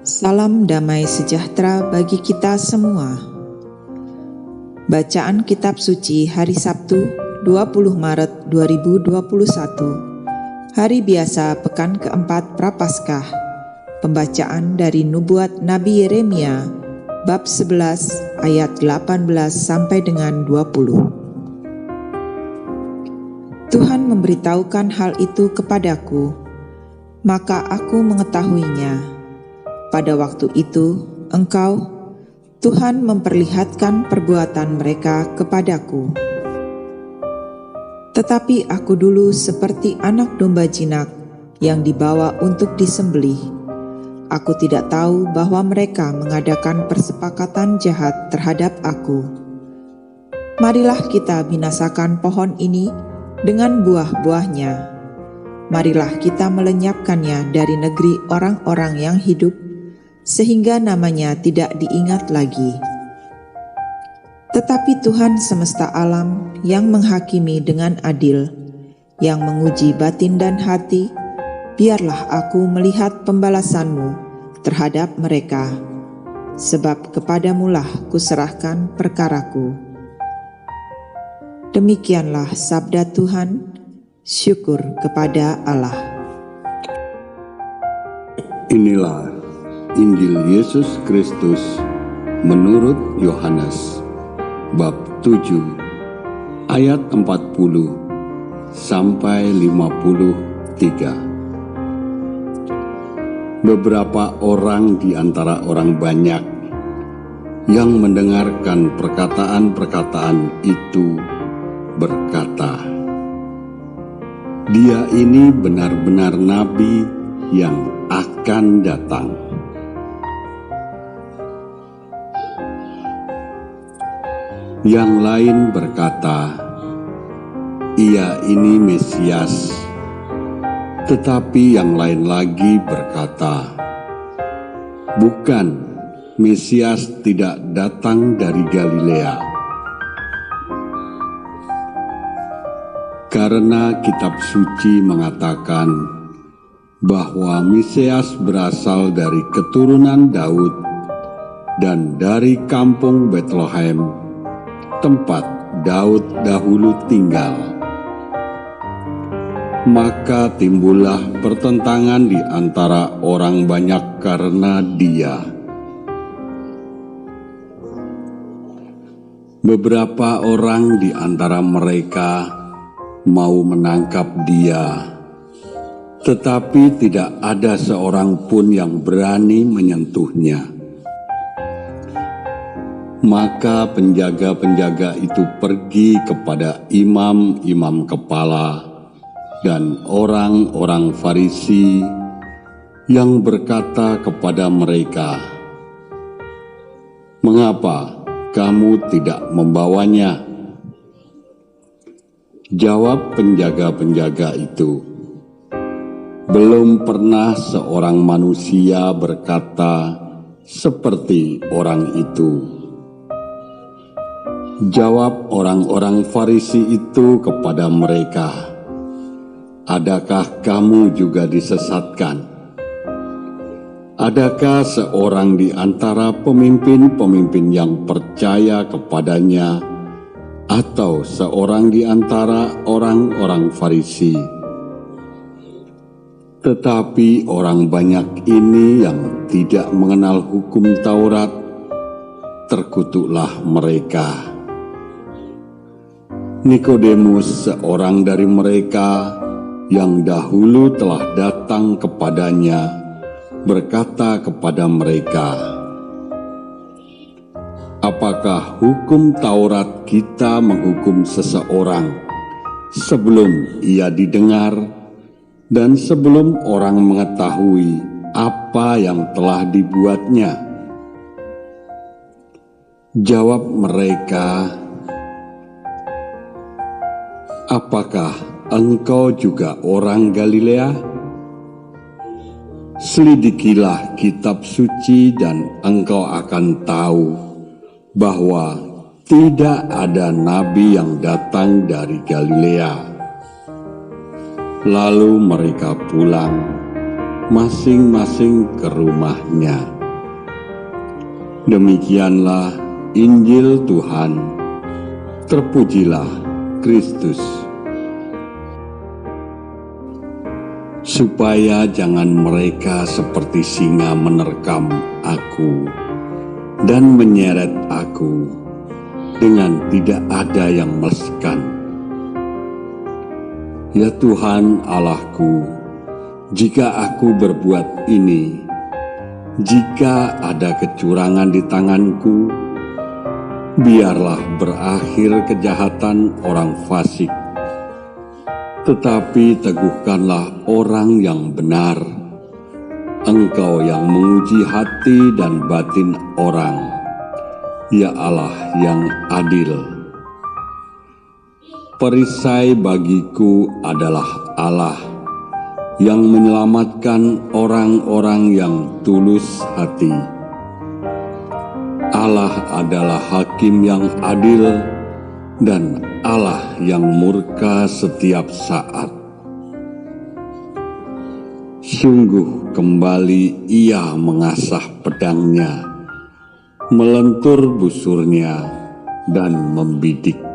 Salam damai sejahtera bagi kita semua. Bacaan Kitab Suci hari Sabtu 20 Maret 2021, hari biasa pekan keempat Prapaskah. Pembacaan dari Nubuat Nabi Yeremia bab 11 ayat 18 sampai dengan 20. Tuhan memberitahukan hal itu kepadaku, maka aku mengetahuinya. Pada waktu itu, Engkau, Tuhan, memperlihatkan perbuatan mereka kepadaku. Tetapi aku dulu seperti anak domba jinak yang dibawa untuk disembelih. Aku tidak tahu bahwa mereka mengadakan persepakatan jahat terhadap aku. Marilah kita binasakan pohon ini dengan buah-buahnya. Marilah kita melenyapkannya dari negeri orang-orang yang hidup, sehingga namanya tidak diingat lagi. Tetapi Tuhan semesta alam yang menghakimi dengan adil, yang menguji batin dan hati, biarlah aku melihat pembalasanmu terhadap mereka, sebab kepadamulah kuserahkan perkaraku. Demikianlah sabda Tuhan, syukur kepada Allah. Inilah Injil Yesus Kristus menurut Yohanes bab 7 ayat 40 sampai 53. Beberapa orang di antara orang banyak yang mendengarkan perkataan-perkataan itu berkata, "Dia ini benar-benar nabi yang akan datang." Yang lain berkata, "Ia ini Mesias." Tetapi yang lain lagi berkata, "Bukan, Mesias tidak datang dari Galilea." Karena kitab suci mengatakan bahwa Mesias berasal dari keturunan Daud dan dari kampung Betlehem, tempat Daud dahulu tinggal. Maka timbullah pertentangan di antara orang banyak karena dia. Beberapa orang di antara mereka mau menangkap dia, tetapi tidak ada seorang pun yang berani menyentuhnya. Maka penjaga-penjaga itu pergi kepada imam-imam kepala dan orang-orang Farisi yang berkata kepada mereka, "Mengapa kamu tidak membawanya?" Jawab penjaga-penjaga itu, "Belum pernah seorang manusia berkata seperti orang itu." Jawab orang-orang Farisi itu kepada mereka, "Adakah kamu juga disesatkan? Adakah seorang di antara pemimpin-pemimpin yang percaya kepadanya, atau seorang di antara orang-orang Farisi? Tetapi orang banyak ini yang tidak mengenal hukum Taurat, terkutuklah mereka." Nikodemus, seorang dari mereka yang dahulu telah datang kepadanya, berkata kepada mereka, "Apakah hukum Taurat kita menghukum seseorang sebelum ia didengar dan sebelum orang mengetahui apa yang telah dibuatnya?" Jawab mereka, "Apakah engkau juga orang Galilea? Selidikilah kitab suci dan engkau akan tahu bahwa tidak ada nabi yang datang dari Galilea." Lalu mereka pulang masing-masing ke rumahnya. Demikianlah Injil Tuhan. Terpujilah Kristus. Supaya jangan mereka seperti singa menerkam aku dan menyeret aku dengan tidak ada yang meleskan. Ya Tuhan Allahku, jika aku berbuat ini, jika ada kecurangan di tanganku, biarlah berakhir kejahatan orang fasik. Tetapi teguhkanlah orang yang benar, Engkau yang menguji hati dan batin orang, ya Allah yang adil. Perisai bagiku adalah Allah yang menyelamatkan orang-orang yang tulus hati. Allah adalah hakim yang adil dan Allah yang murka setiap saat. Sungguh kembali ia mengasah pedangnya, melentur busurnya, dan membidik.